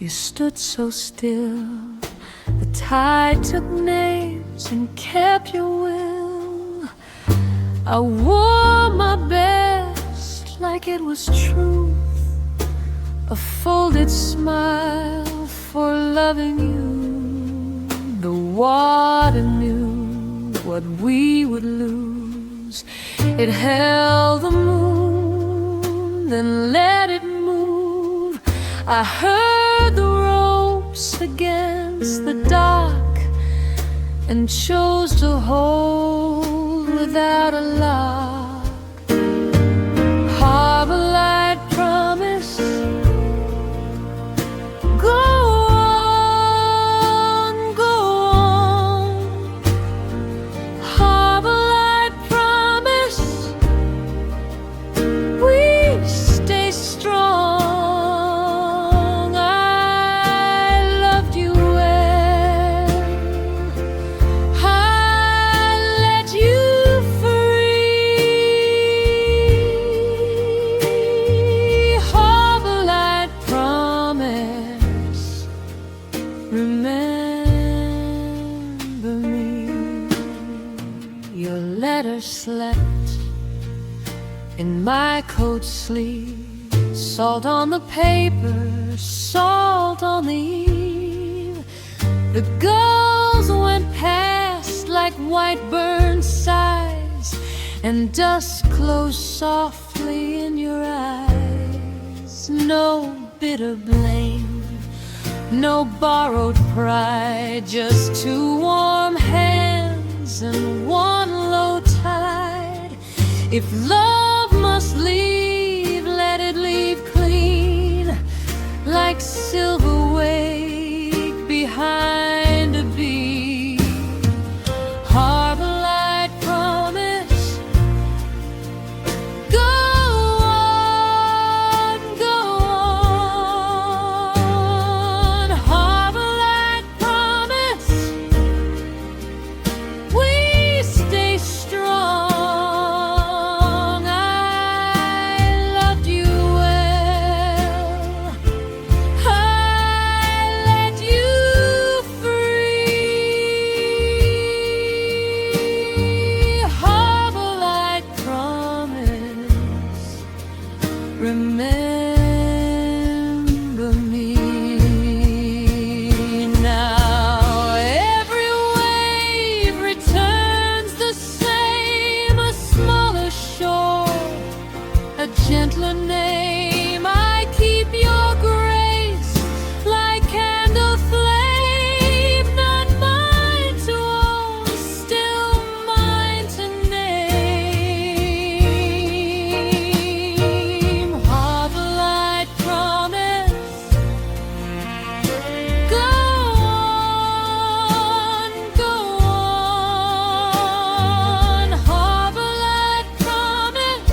You stood so still. The tide took names and kept your will. I wore my best like it was truth, a folded smile for loving you. The water knew what we would lose. It held the moon, then let it move. I heard the ropes against the dock and chose to hold without a lock. Harbor light promise, go on, go on. Harbor light promise, we stay strong. Slept in my coat sleeve, salt on the paper, salt on the eve. The gulls went past like white burned sighs, and dust closed softly in your eyes. No bitter blame, no borrowed pride, just two warm hands and one low tide. If love must leave, let it leave clean, like silver wake behind a beam. Harbor light promise, go on, go on. Harbor light promise, we stay strong. Remember me now. Every wave returns the same, a smaller shore, a gentler name. I keep your grace like candle flame, not mine to own, still mine to name. Harbor light promise, go on, go on. Harbor light promise,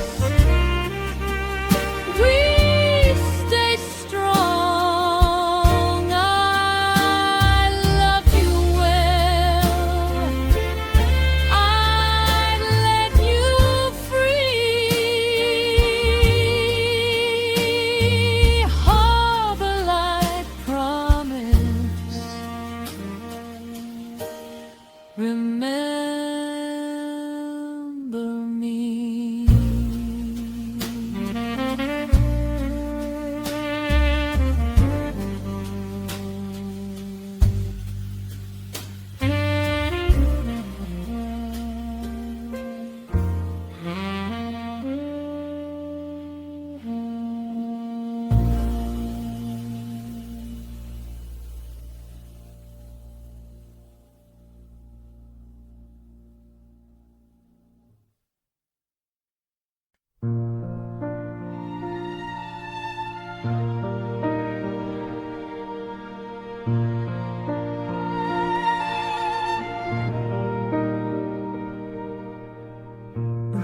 we stay strong. I love you well, I'd let you free. Harbor light promise, remember me.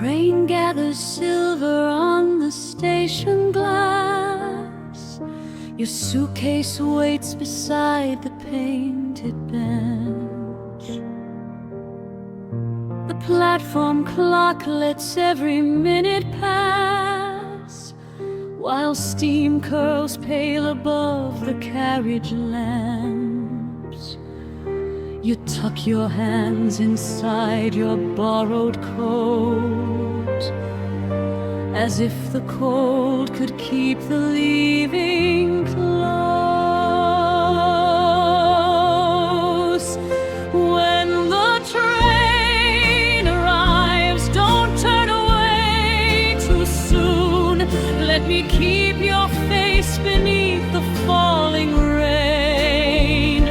Rain gathers silver on the station glass. Your suitcase waits beside the painted bench. The platform clock lets every minute pass while steam curls pale above the carriage lamps. You tuck your hands inside your borrowed coat, as if the cold could keep the leaving close. When the train arrives, don't turn away too soon. Let me keep your face beneath the falling rain.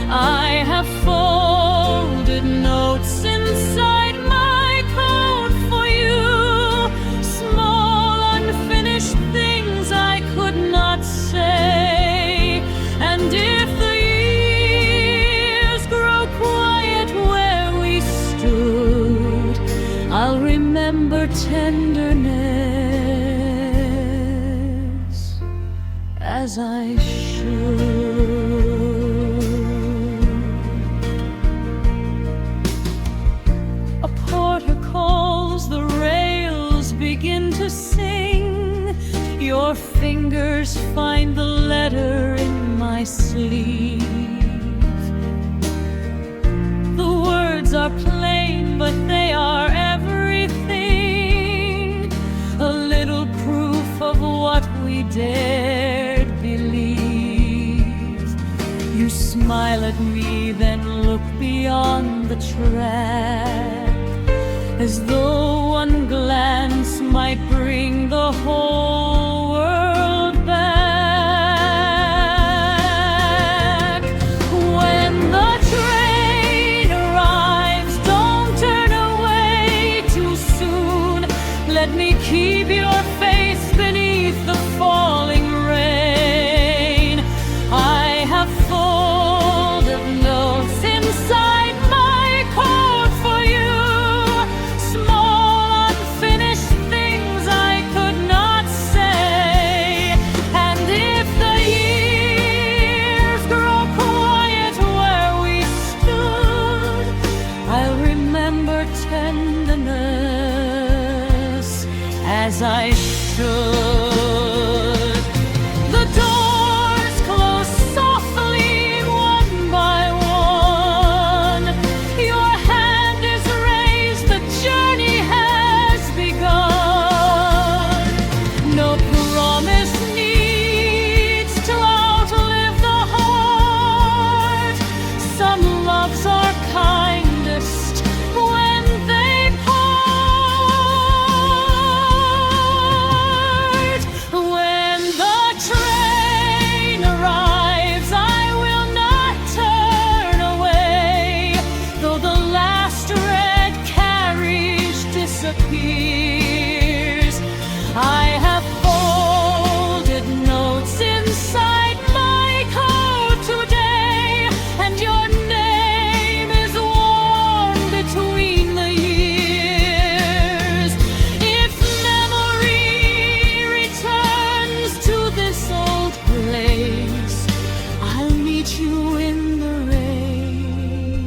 I have folded notes inside my coat for you, small unfinished things I could not say. And if the years grow quiet where we stood, I'll remember tenderness as I should. A porter calls, the rails begin to sing. Your fingers find the letter in my sleeve. The words are plain, but they are everything. A little proof of what we dared believe. You smile at me, then look beyond the track, as though one glance might bring the whole world back. When the train arrives, don't turn away too soon. Let me keep your face beneath the falling rain. I have folded notes inside my coat for you, small unfinished things I could not say. And if the years grow quiet where we stood, I'll remember tenderness as I should. The doors close softly one by one. Your hand is raised, the journey has begun. No promise needs to outlive the heart. Some loves are kindest when they part. When the train arrives, I will not turn away, though the last red carriage disappears. I have folded notes inside my coat today, and your name is worn between the years. If memory returns to this old place, I'll meet you in the rain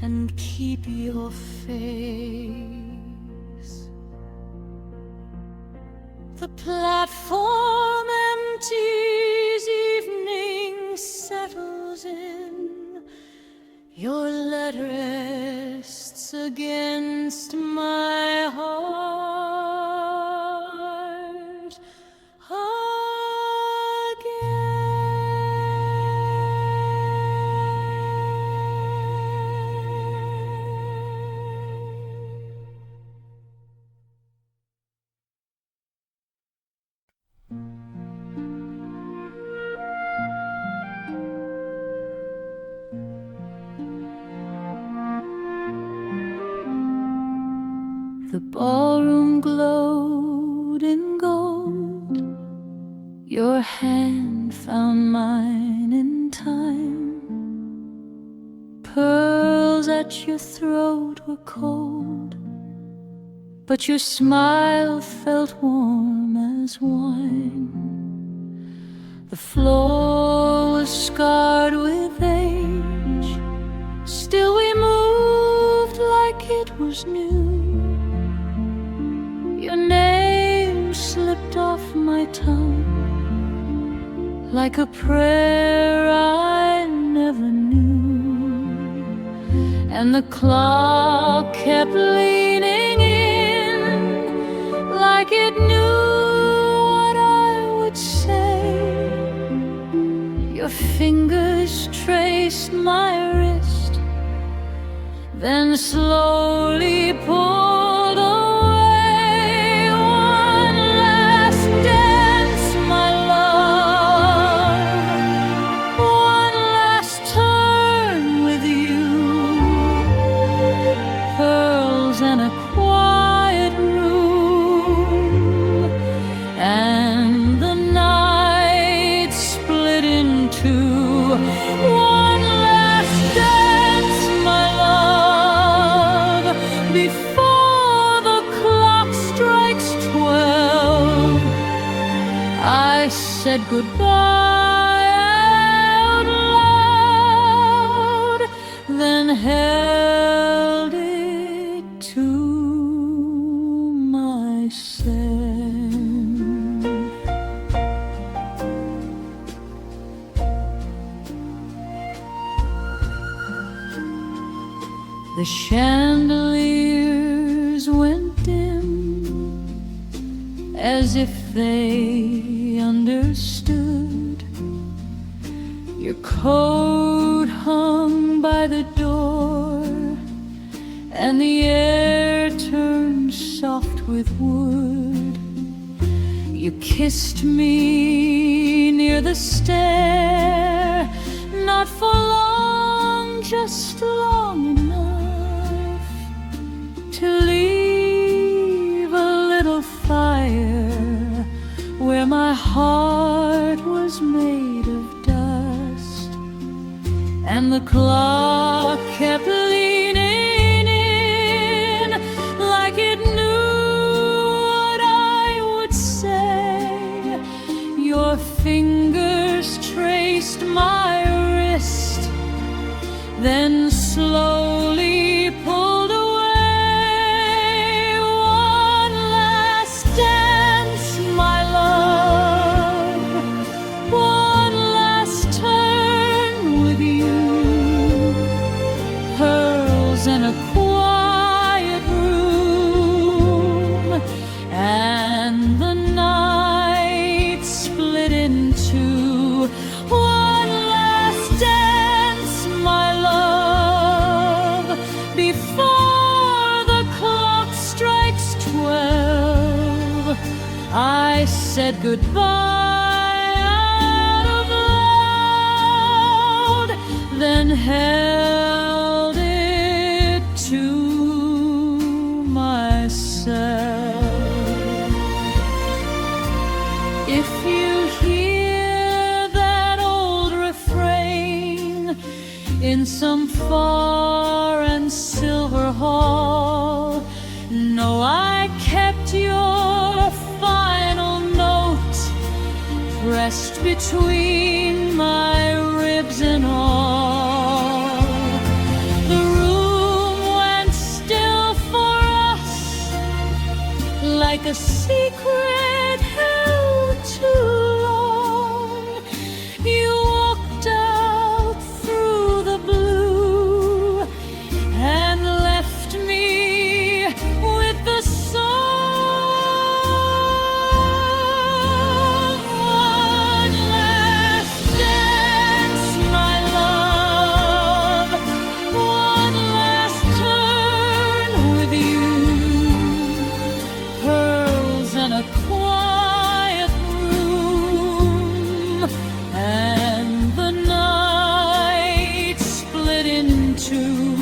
and keep your face. The platform empties, evening settles in. Your letter rests against my heart The ballroom glowed in gold. Your hand found mine in time. Pearls at your throat were cold, but your smile felt warm as wine. The floor was scarred with age, still we moved like it was new. Your name slipped off my tongue like a prayer I never knew, and the clock kept leaning in like it knew what I would say. Your fingers traced my wrist, then slowly pulled away. One last dance, my love, one last turn with you, pearls and a quiet room, and the night split in two. One last dance, my love, before the clock strikes 12. I said goodbye out loud, then held it to myself. The chandeliers went dim, as if they understood. Your coat hung by the door, and the air turned soft with wood. You kissed me near the stair, not for long, just long enough to leave a little fire where my heart was made of dust. And the clock kept leaning in like it knew what I would say. Your fingers traced my wrist, then slowly pulled away. One last dance, my love, one last turn with you, pearls in a quiet room, and the night split in two. One last dance, my love, before the clock strikes 12. I said goodbye out loud, then held it to myself. If you hear that old refrain in some far and silver hall, know I kept your final note pressed between my ribs and all. The room went still for us, like a secret held too long. You walked out through the blue and left me with the song. One last dance, my love, one last turn with you, pearls and a quiet room, and the night split in two.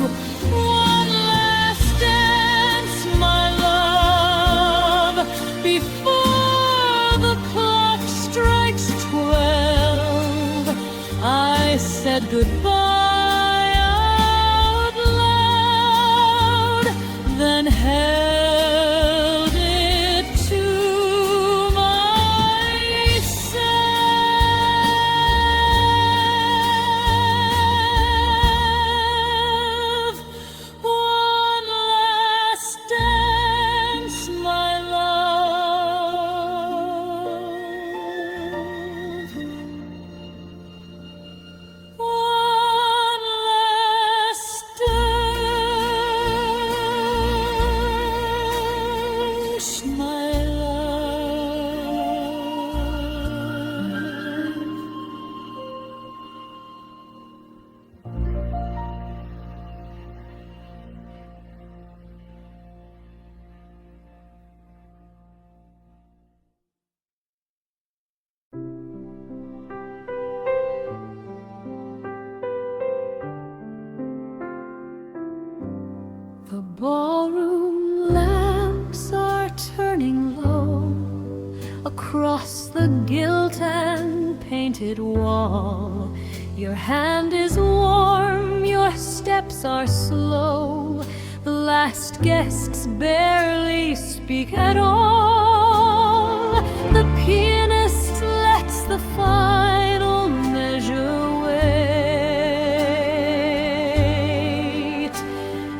One last dance, my love, before the clock strikes 12. I said goodbye out loud, then held it to myself. One last dance, my love, The ballroom lamps are turning low across the gilt and painted wall. Your hand is warm, your steps are slow. The last guests barely speak at all. The pianist lets the final measure wait,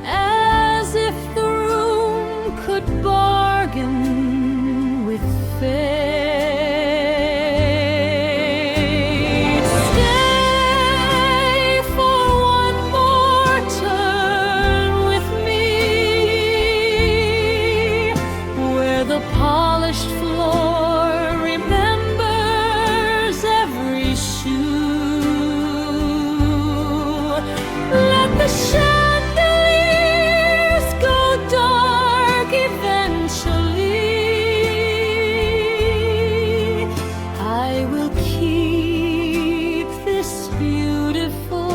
as if the room could bargain with fate. Stay for one more turn with me, where the polished floor remembers every shoe. Let the chandeliers go dark eventually. I will keep this beautiful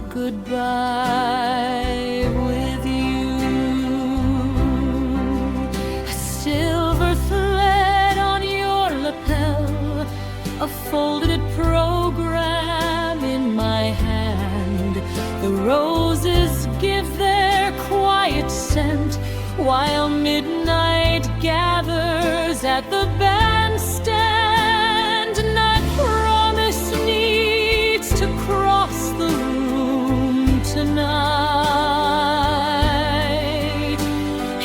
goodbye with you. A silver thread on your lapel, a folded program in my hand. The roses give their quiet scent while midnight gathers at the bandstand. And I promise needs to cross the room tonight.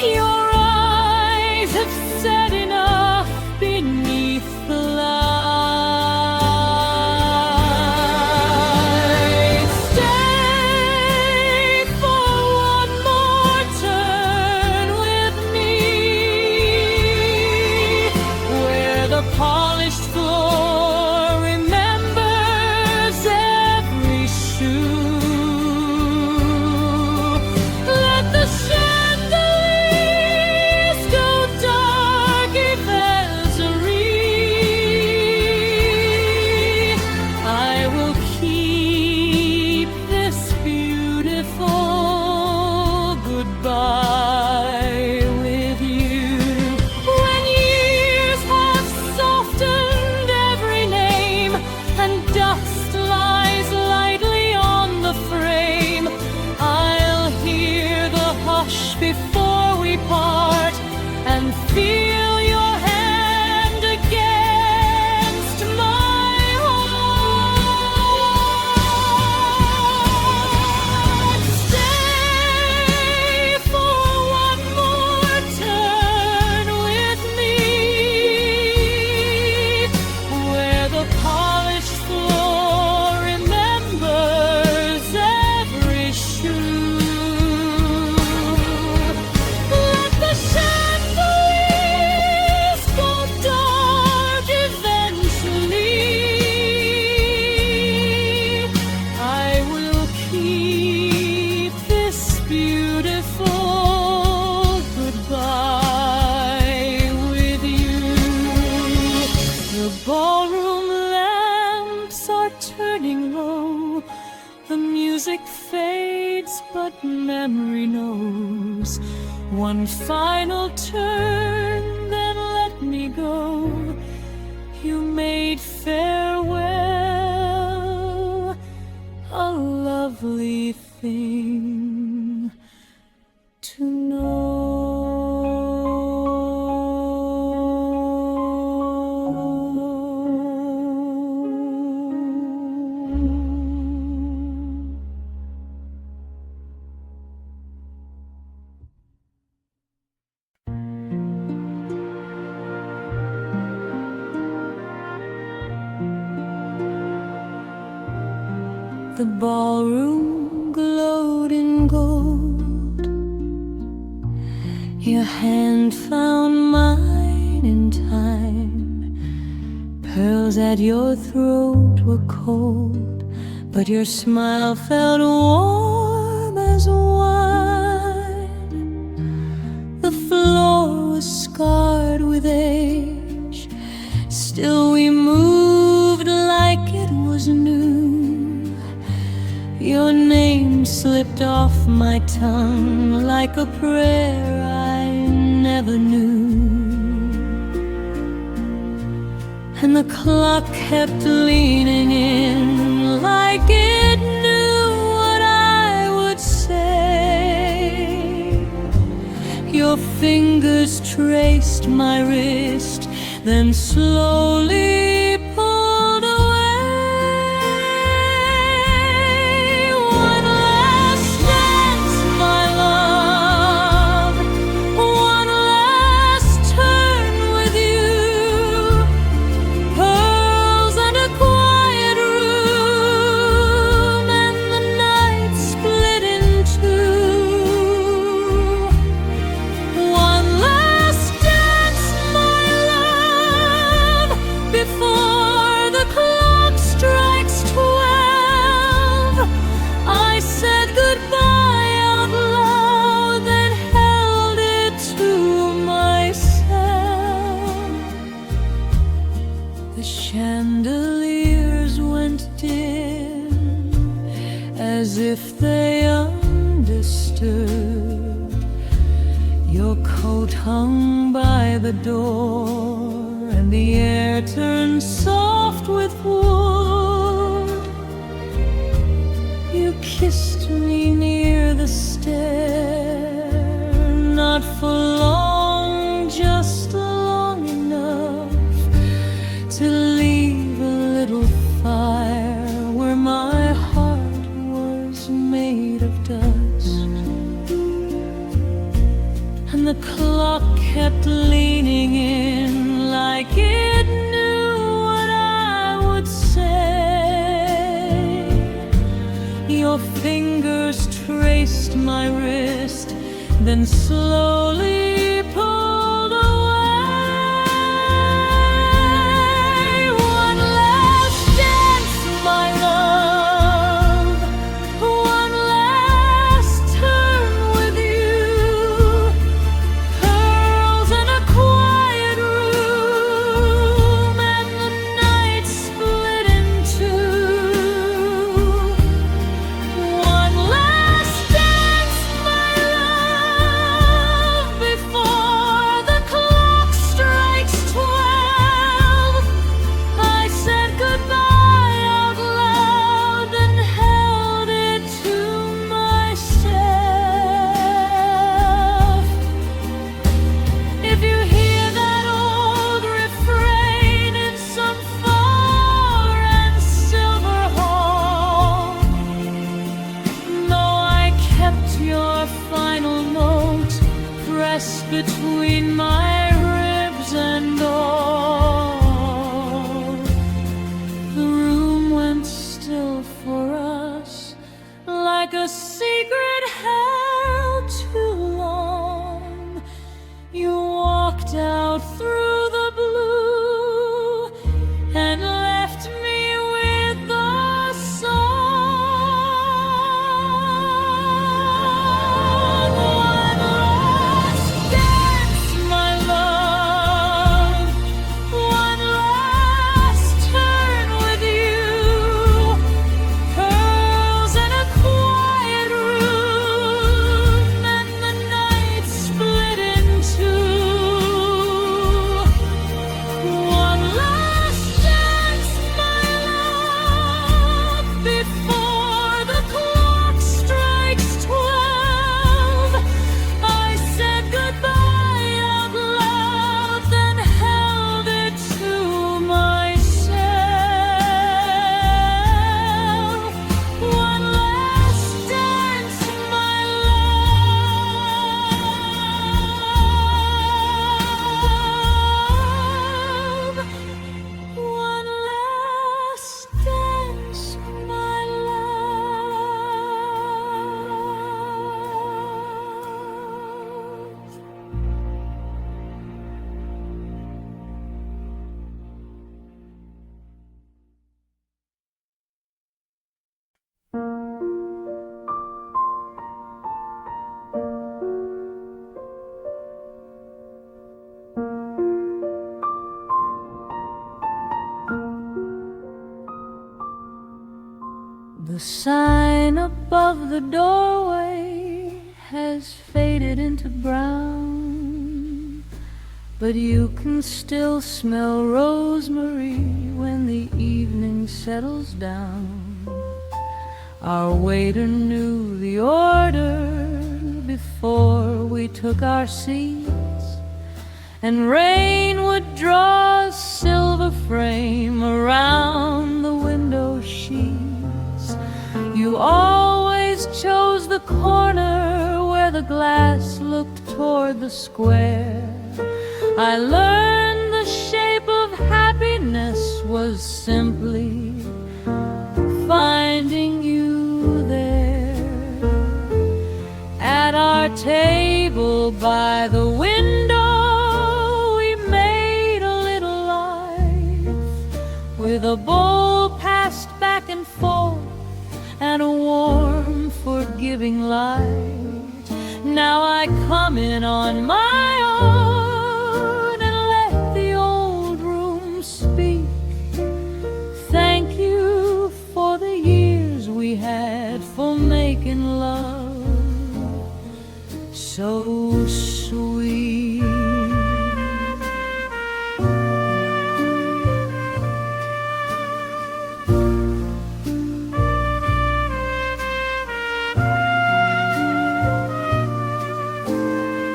Your eyes have said enough beneath the lights. Stay for one more turn with me, where the polished floor remembers every shoe. Let the chandeliers go dark eventually. I will keep this beautiful goodbye with you. When years have softened every name and dust lies lightly on the frame, I'll hear the hush before we part and feel your hand against my heart. Stay for one more turn with me, where the polished floor remembers every shoe. Let the chandeliers go dark eventually. I will keep this beautiful goodbye with you. The ballroom lamps are turning low. The music fades, but memory knows. One final turn, then let me go. You made farewell a lovely thing to know. The ballroom glowed in gold. Your hand found mine in time. Pearls at your throat were cold, but your smile felt warm as wine. The floor was scarred with age, still we moved like it was new. Your name slipped off my tongue like a prayer I never knew. And the clock kept leaning in like it knew what I would say. Your fingers traced my wrist, then slowly pulled away. One last dance, my love, one last turn with you, pearls and a quiet room, and the night split in two. One last dance, my love, before the clock strikes 12. I said goodbye out loud, then held it to myself. The chandeliers went dim, as if they understood. Your coat hung by the door, and the air turned soft with wood. You kissed me near the stair, not for long, just long enough to leave a little fire where my heart was made of dust. And the clock kept leaning in like it knew what I would say. Your fingers traced my wrist, then slowly pulled away. One last dance, my love, one last turn with you, pearls and a quiet room, and the night split in two. One last dance, my love, before the clock strikes 12. I said goodbye out loud and held it to myself. If you hear that old refrain in some far and silver hall, know I kept your final note pressed between my ribs and all. The room went still for us, like a secret held too long. You walked out through the blue and left me with the song. One last dance, my love, one last turn with you, pearls and a quiet room, and the night split in two. One last dance, my love, before the clock strikes 12. I said goodbye out loud, then held it to myself. One last dance, my love. One last dance, my love. The sign sign above the doorway has faded into brown, but you can still smell rosemary when the evening settles down. Our waiter knew the order before we took our seats, and rain would draw a silver frame around the window sheets. You always chose the corner where the glass looked toward the square. I learned the shape of happiness was simply finding you there. At our table by the window, we made a little life with a bowl passed back and forth and a warm, forgiving light. Now I come in on my own and let the old room speak. Thank you for the years we had for making love so sweet.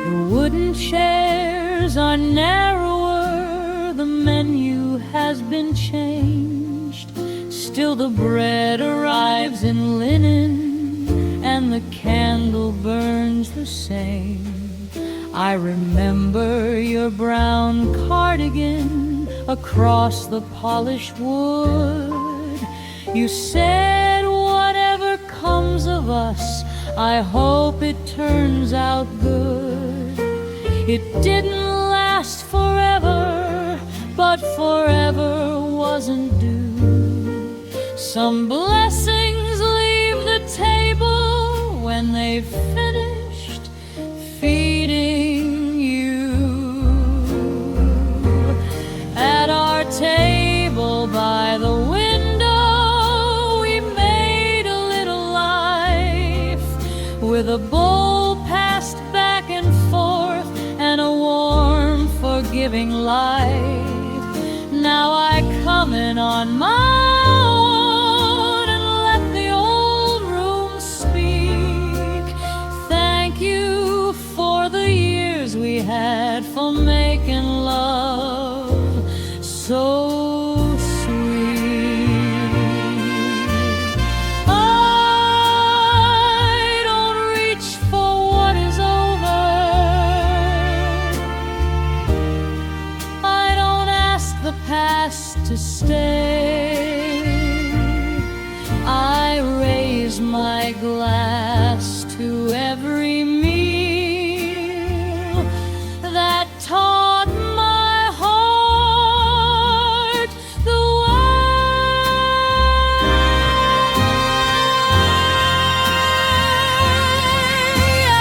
The wooden chairs are narrower, the menu has been changed. Still the bread arrives in linen and the candle burns the same. I remember your brown cardigan across the polished wood. You said, whatever comes of us, I hope it turns out good. It didn't last forever, but forever wasn't due. Some blessings leave the table when they've finished feeding you. At our table by the window, we made a little life with a bowl passed back and forth and a warm, forgiving light. Now I come in on my own and let the old room speak. Thank you for the years we had for making love so sweet. I don't reach for what is over. I don't ask the past to stay. I raise my glass to every meal that taught my heart the way.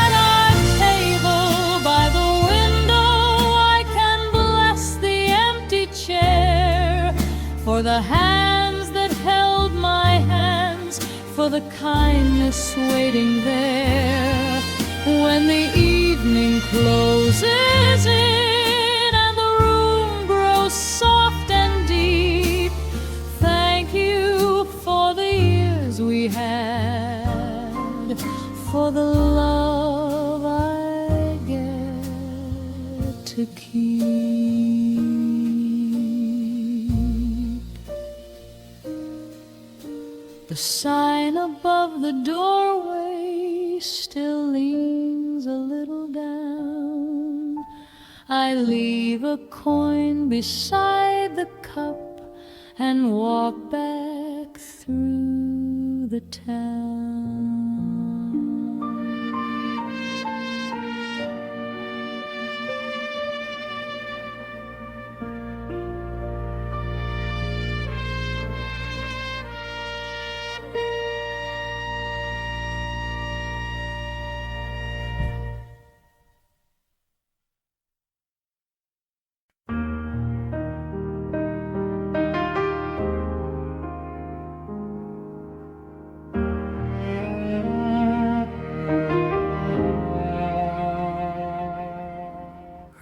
At our table by the window, I can bless the empty chair for the hands that held my hands, for the kindness waiting there. When the evening closes in and the room grows soft and deep, thank you for the years we had, for the love I get to keep. The sign above the doorway still leans a little down. I leave a coin beside the cup and walk back through the town.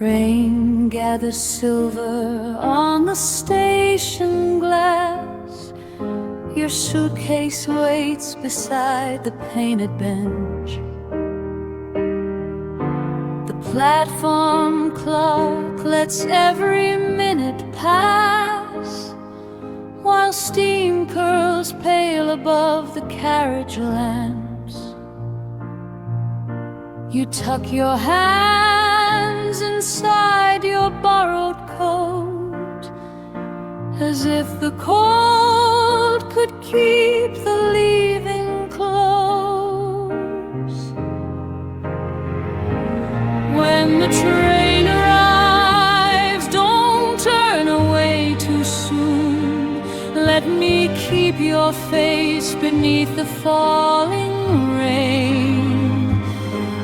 Rain gathers silver on the station glass. Your suitcase waits beside the painted bench. The platform clock lets every minute pass, while steam curls pale above the carriage lamps. You tuck your hands inside your borrowed coat, as if the cold could keep the leaving close. When the train arrives, don't turn away too soon. Let me keep your face beneath the falling rain.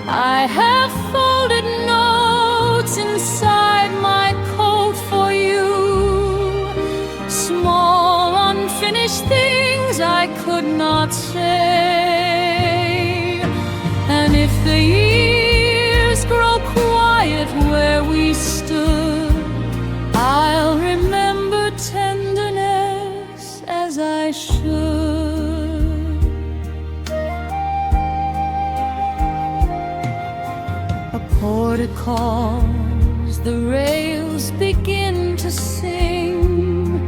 I have folded notes inside my coat for you, small unfinished things I could not say. And if the years grow quiet where we stood, I'll remember tenderness as I should. A porter calls, the rails begin to sing.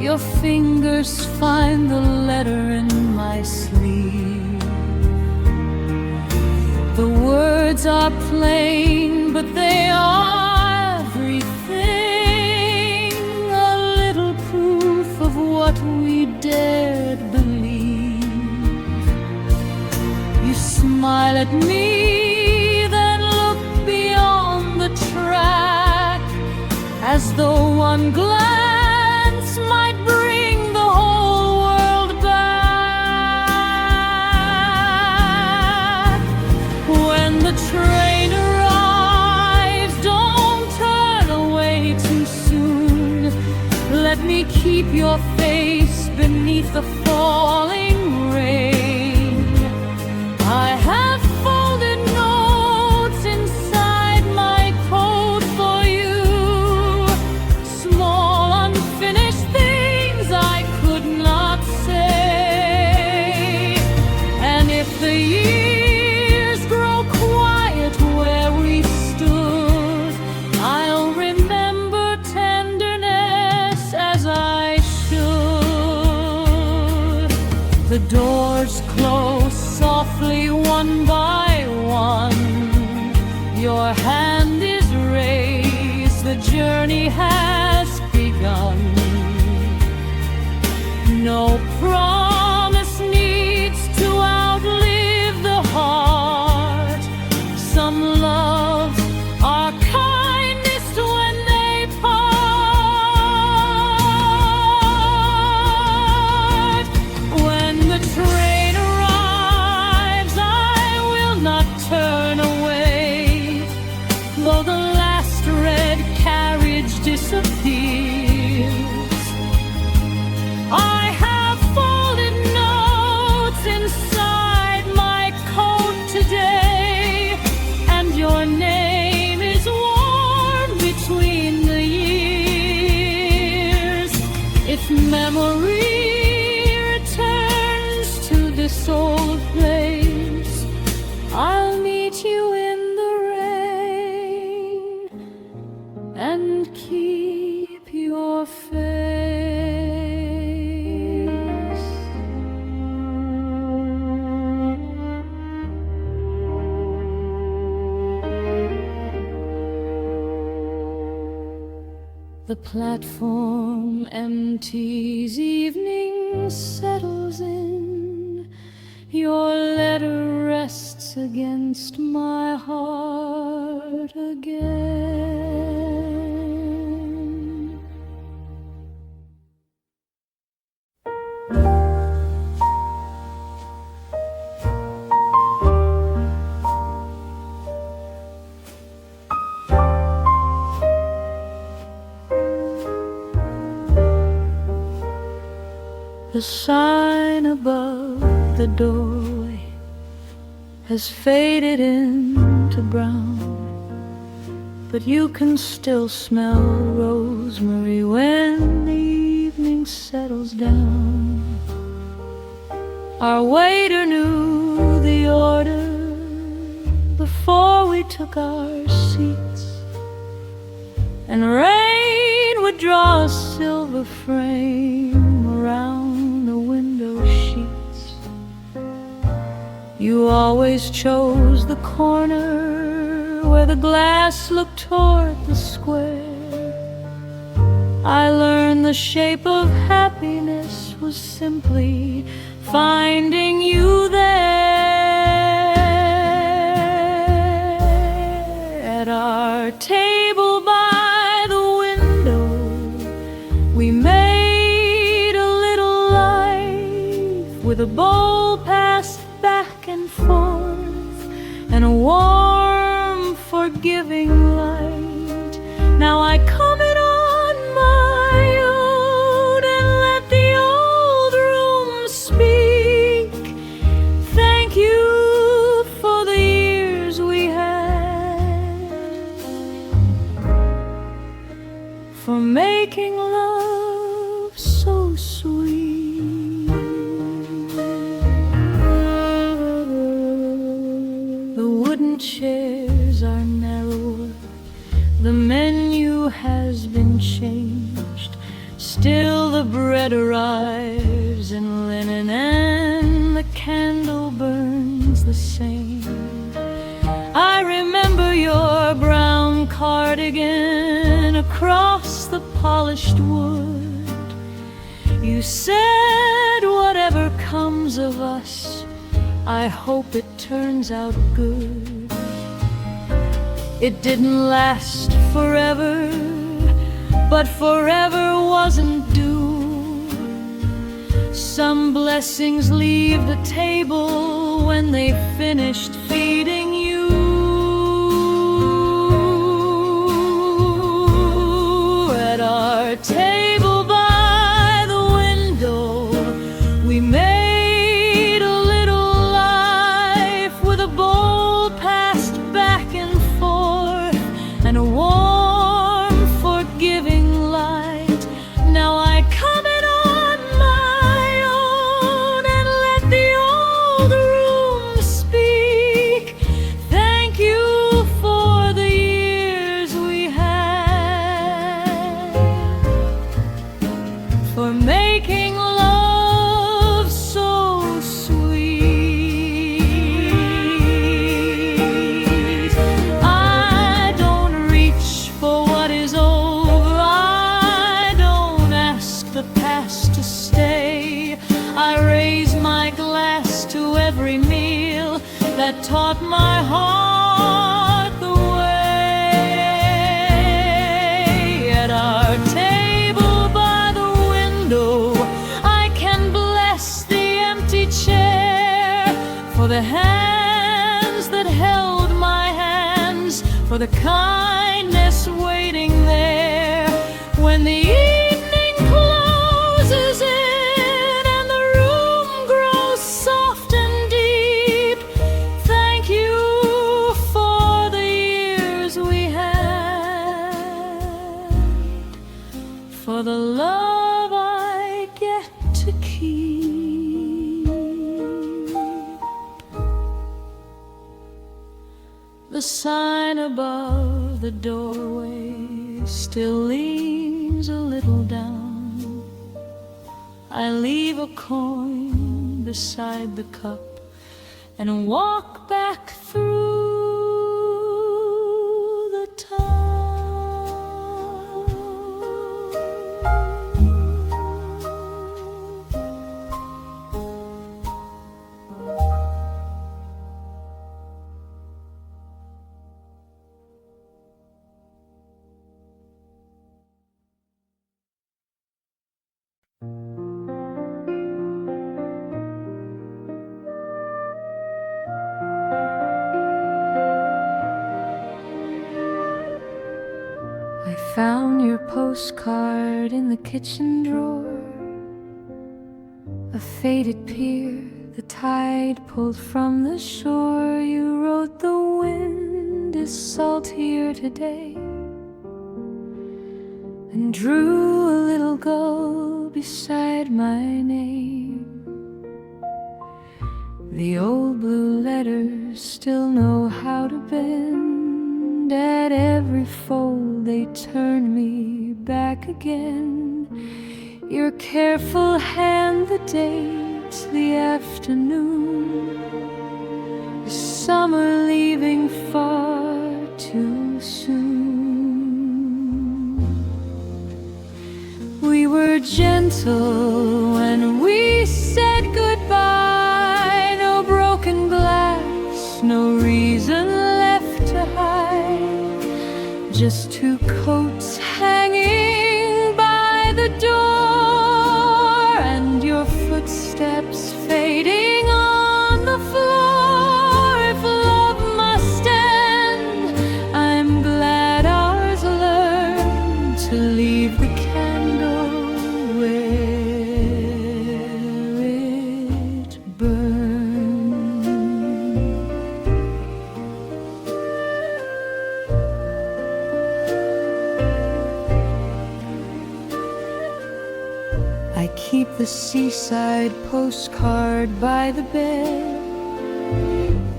Your fingers find the letter in my sleeve. The words are plain, but they are everything. A little proof of what we dared believe. You smile at me, then look beyond the track, as though one glance might bring the whole world back. When the train arrives, don't turn away too soon. Let me keep your face beneath the falling rain. I have folded notes inside my coat for you, small unfinished things I could not say. And if the years grow quiet where we stood, I'll remember tenderness as I should. The doors close softly one by one. Your hand is raised, the journey has begun. No promise needs to outlive the heart. Some loves are kindest when they part. When the train arrives, I will not turn away, though the last red carriage disappears. I have folded notes inside my coat today, and your name is warm between the years. If memory returns to this old place, I'll meet you in the rain and keep your face. The platform empties, evening settles in. Your letter rests against my heart again. The sign above the doorway has faded into brown, but you can still smell rosemary when the evening settles down. Our waiter knew the order before we took our seats, and rain would draw a silver frame around the window sheets. You always chose the corner where the glass looked toward the square. I learned the shape of happiness was simply finding you there. At our table by the window, we made a little life with a bowl passed back and forth and a warm, forgiving light. Now I come in on my own and let the old room speak. Thank you for the years we had, for making love so sweet. The wooden chairs are narrower, the menu has been changed, still the bread arrives in linen and the candle burns the same. I remember your brown cardigan across the polished wood. You said, whatever comes of us, I hope it turns out good. It didn't last forever, but forever wasn't due. Some blessings leave the table when they finished feeding you. At our table by the window, we made a little life with a bowl passed back and forth and a warm, forgiving light. Now I come in on my own and let the old room speak. Thank you for the years we had, for making love so sweet. I don't reach for what is over, I don't ask the past to stay. I raise my glass to every meal that taught my heart the way. At our table by the window, I can bless the empty chair, for the hands that held my hands, for the kindness waiting there when the evening closes in and the room grows soft and deep. Thank you for the years we had, for the love I get to keep. The sign above the doorway still leans a little down. I leave a coin beside the cup and walk back through the town. I found your postcard in the kitchen drawer, a faded pier, the tide pulled from the shore. You wrote, the wind is saltier today, and drew a little gold beside my name. The old blue letters still know how to bend. At every fold they turn me back again. Your careful hand, the date, the afternoon, the summer leaving far too soon. We were gentle when we said goodbye. No broken glass, no reason left to hide. Just two coats hanging by the door, and your footsteps fading on the floor. If love must end, I'm glad ours learned to leave the candle where it burned. I keep the seaside postcard by the bed,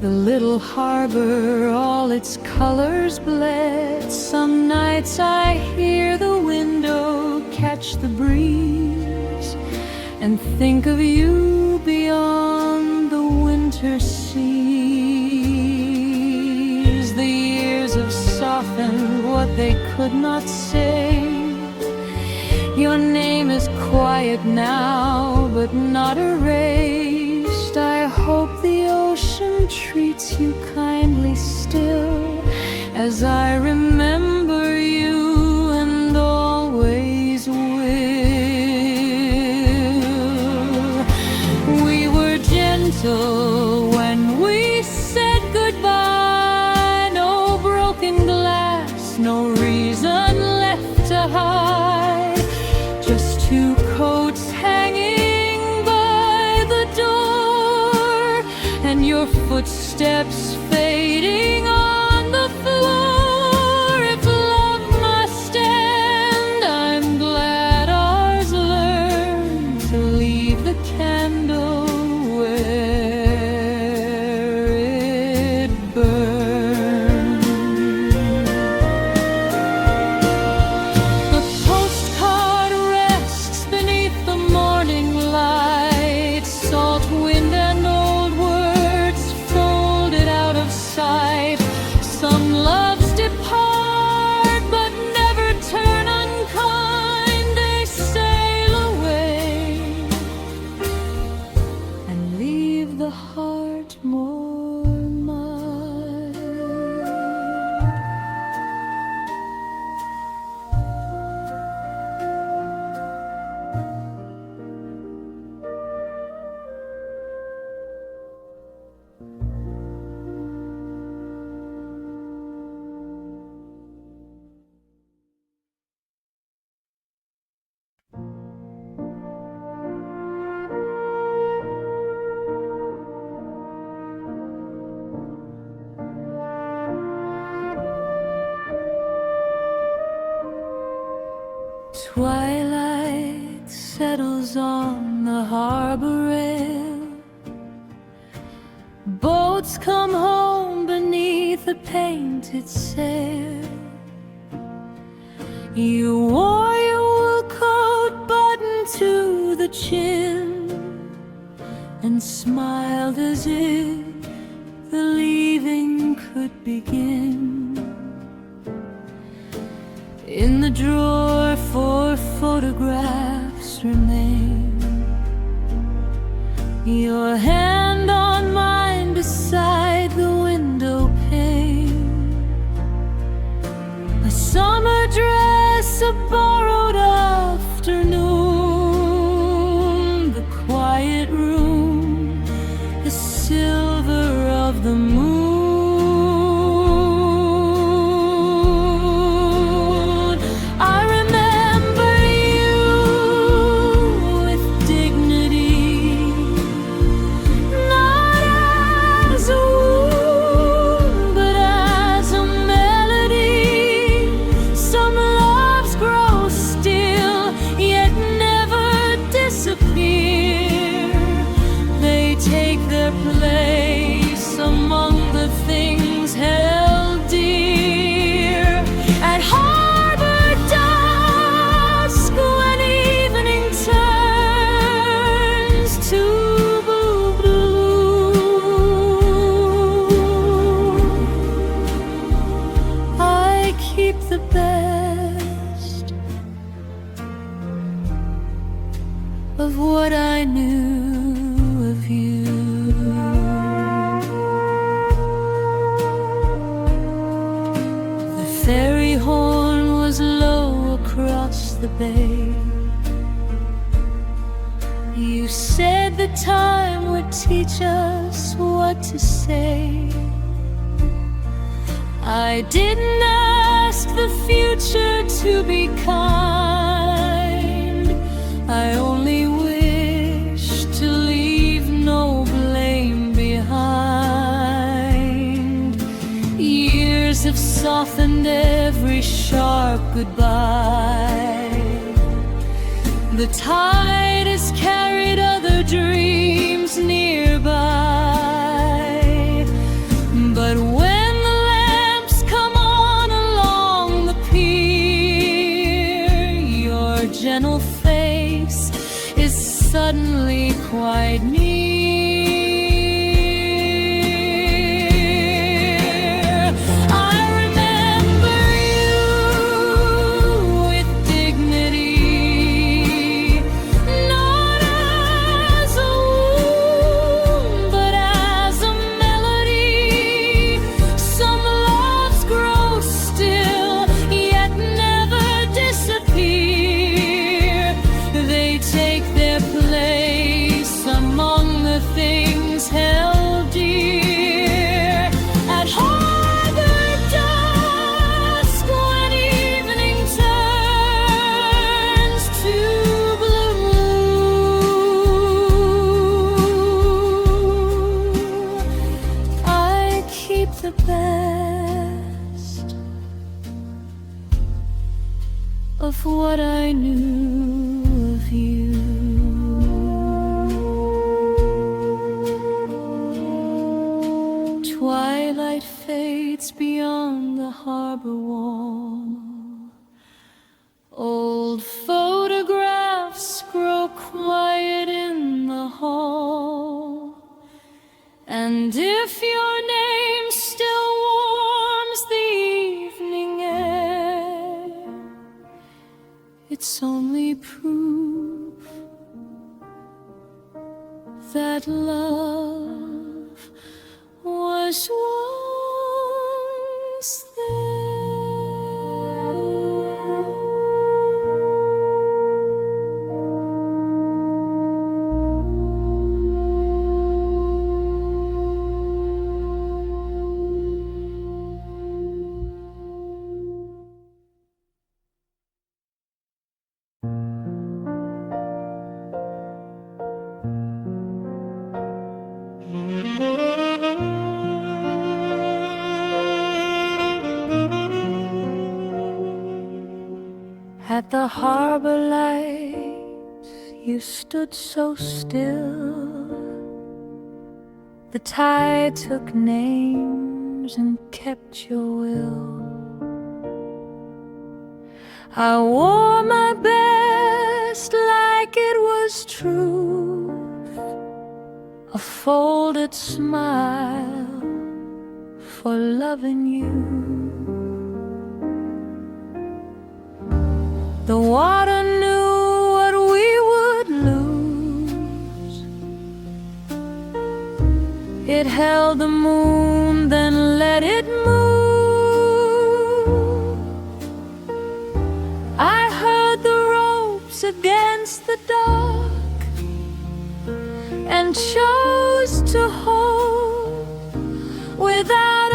the little harbor, all its colors bled. Some nights I hear the window catch the breeze and think of you beyond the winter seas. The years have softened what they could not say. Your name is quiet now, but not erased. I hope the ocean treats you kindly still, as I remember you and always will. We were gentle when we said goodbye. No broken glass, no reason left to hide. Just two coats hanging by the door, and your footsteps fading on the floor. If love must end, I'm glad ours learned to leave the candle where it burned. The postcard rests beneath the morning light. Salt wind and old words folded out of sight. Some loves depart but never turn unkind. They sail away and leave the heart more mild. Twilight settles on the harbor rail. Boats come home beneath a painted sail. You wore your wool coat buttoned to the chin and smiled as if the leaving could begin. In the drawer, 4 photographs remain. Your hand on mine beside the window pane. A summer dress, a borrowed afternoon. The quiet room, the silver of the moon. Not as a wound, but as a horn was low across the bay. You said the time would teach us what to say. I didn't ask the future to be kind. I only wish to leave no blame behind. Years have softened every sharp goodbye. The tide has carried other dreams nearby. But when the lamps come on along the pier, your gentle face is suddenly quite near. Of what I knew of you. Twilight fades beyond the harbor wall. Old photographs grow quiet in the hall. And if your name still warms the evening air, it's only proof that love was once there. At the harbor lights, you stood so still. The tide took names and kept your will. I wore my best like it was truth, a folded smile for loving you. The water knew what we would lose. It held the moon, then let it move. I heard the ropes against the dock and chose to hold without a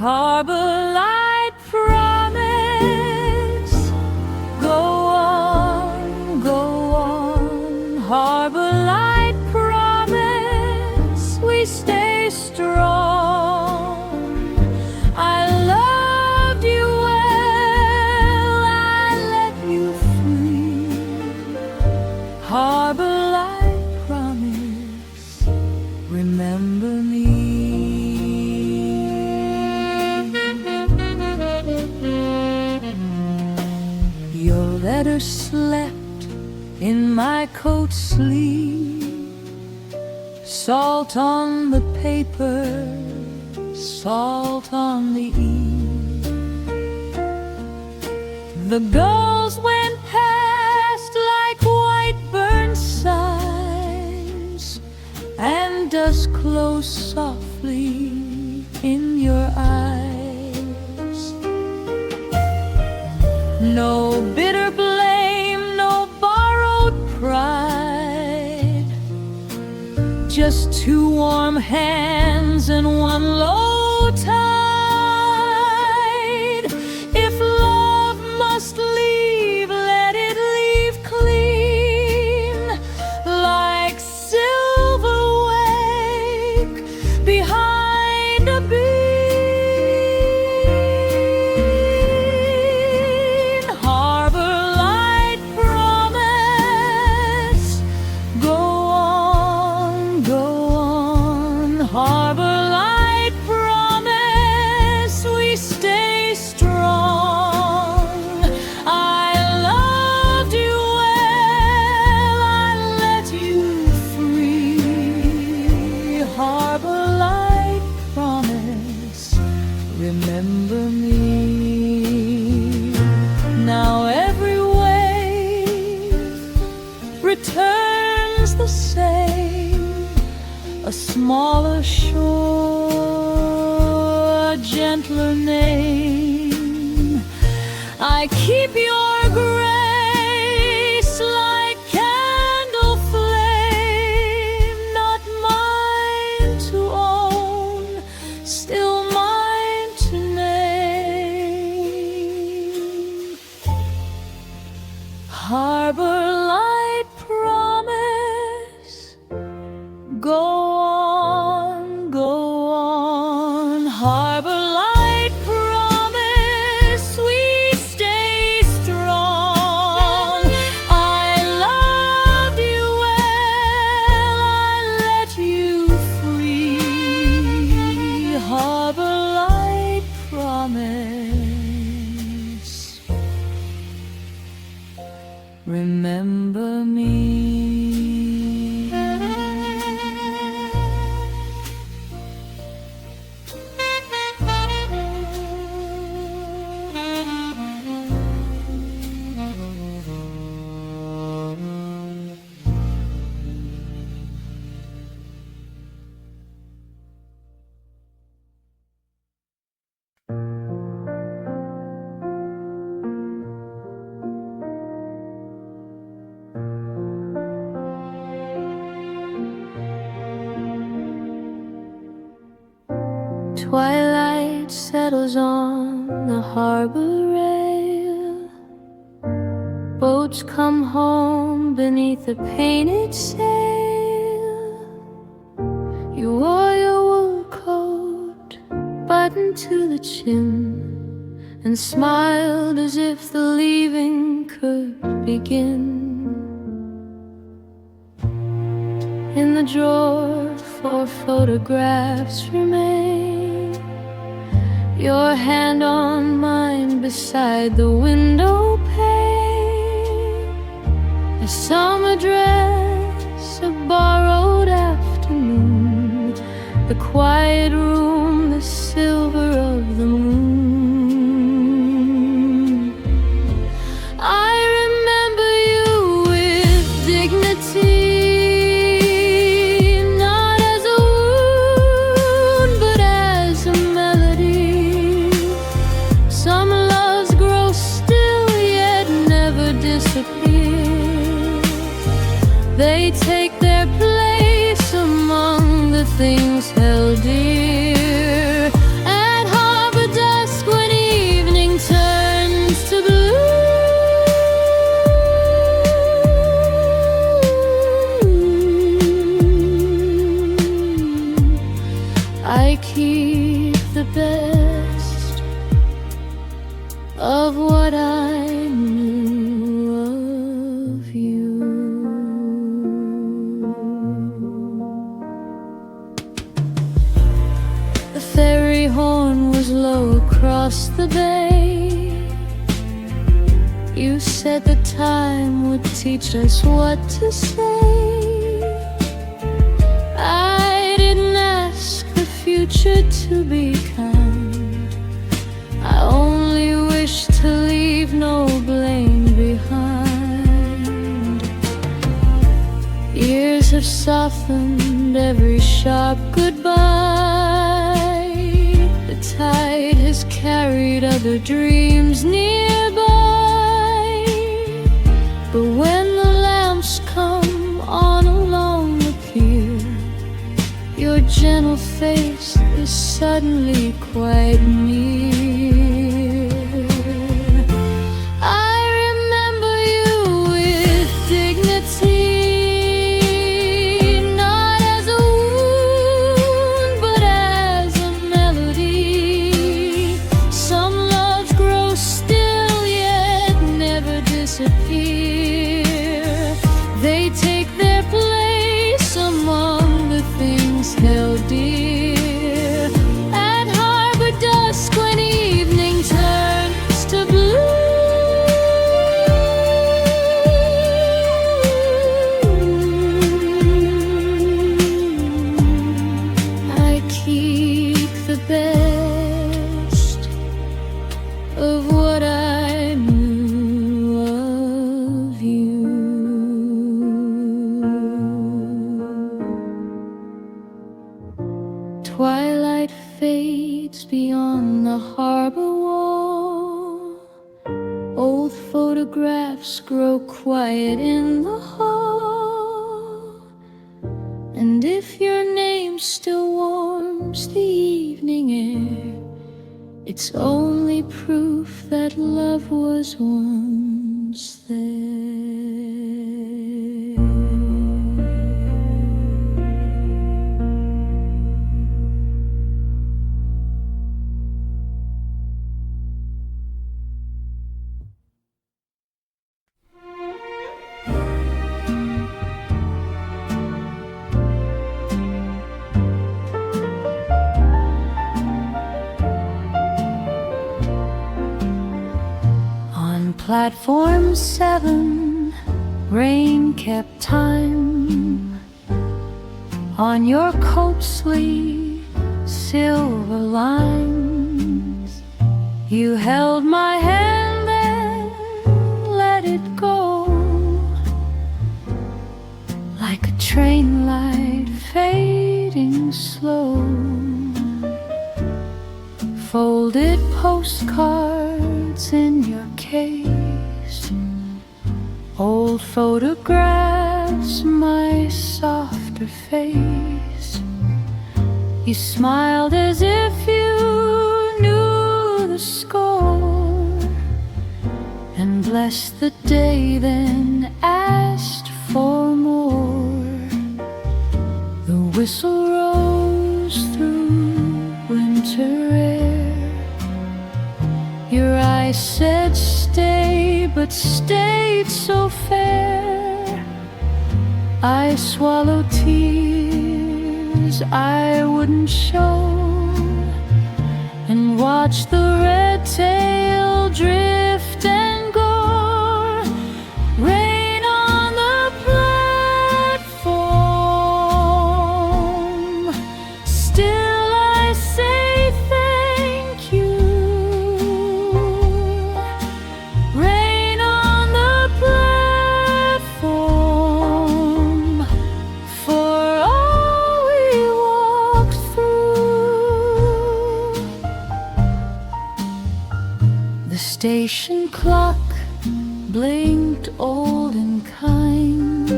harbor light promise. Go on, harbor light promise. We stay strong. I loved you well, I let you free. Harbor light promise, remember me. Letter slept in my coat sleeve. Salt on the paper, salt on the eve. The gulls went past like white burnt signs, and dusk close softly in your eyes. No bitter blame, no borrowed pride, just two warm hands and one low tide. If love must leave, let it leave clean, like silver wake behind a beam. Harbor light promise, go on, go on. Harbor light promise, we stay strong. I loved you well, I let you free. Harbor light promise, remember me. Now every wave returns the same, a smaller shore, a gentler name. I keep your grace like candle flame, not mine to own, still mine to name. Harbor light promise, go on, go on. Harbor light promise, we stay strong. I loved you well, I let you free. Harbor light promise, remember me. Twilight settles on the harbor rail. Boats come home beneath a painted sail. You wore your wool coat buttoned to the chin, and smiled as if the leaving could begin. In the drawer 4 photographs remain, your hand on mine beside the window pane. A summer dress, a borrowed afternoon, the quiet room, the silver of the moon. I remember you with dignity, not as a wound, but as a melody. Some loves grow still, yet never disappear. They take their place among the things held dear. At harbor dusk when evening turns to blue, I keep the best of what I knew of you. The ferry horn was low across the bay. You said the time would teach us what to say. I didn't ask the future to be kind, I only wish to leave no blame behind. Years have softened and every sharp goodbye. The tide has carried other dreams nearby, but when the lamps come on along the pier, your gentle face is suddenly quite near. I remember you with dignity, not as a wound, but as a melody. Some loves grow still, yet never disappear. They take their place among the things held dear. At harbor dusk, when evening turns to blue, I keep the best of what I knew of you. Twilight fades beyond the harbor wall. Old photographs grow quiet in the hall. And if your name still warms the evening air, it's only proof that love was once there. On platform 7, rain kept time. On your coat sleeve, silver lines. You held my hand and let it go, like a train light fading slow. Folded postcards in your case, old photographs, my softer face. You smiled as if you knew the score, and blessed the day, then asked for more. The whistle rose through winter air. Your eyes said stay, but stayed so fair. I swallowed tears I wouldn't show, and watched the red tail drift and go. Rain on the platform, still I say thank you. Rain on the platform, for all we walked through. The station clock blinked old and kind.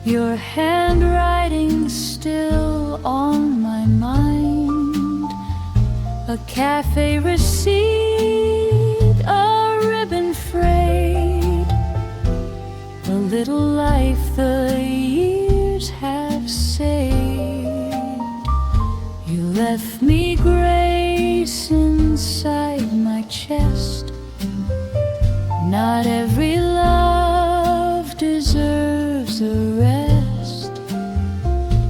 Your handwriting still on my mind. A cafe receipt, a ribbon frayed, a little life the years have saved. You left me grace inside my chest. Not every love deserves a rest.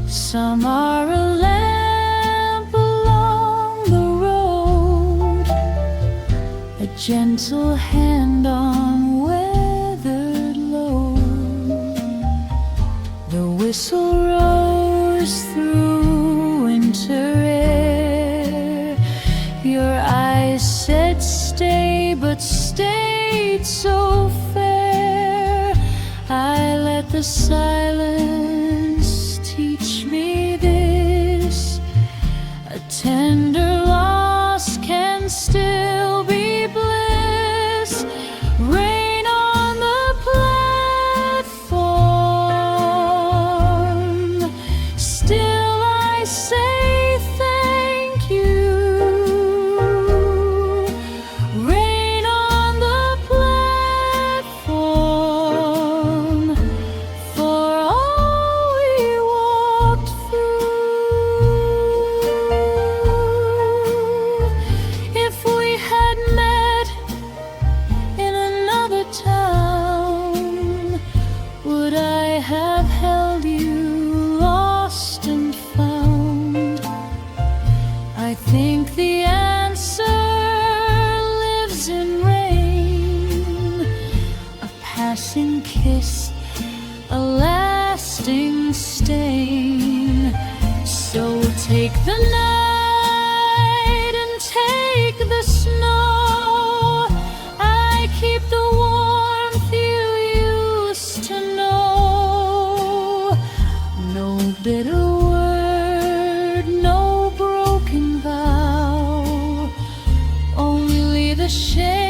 Some are a lamp along the road, a gentle hand on weathered load. The whistle rose through winter air. Your eyes said stay, but stayed so fair. I let the silence teach rain. So take the night and take the snow. I keep the warmth you used to know. No bitter word, no broken vow, only the shade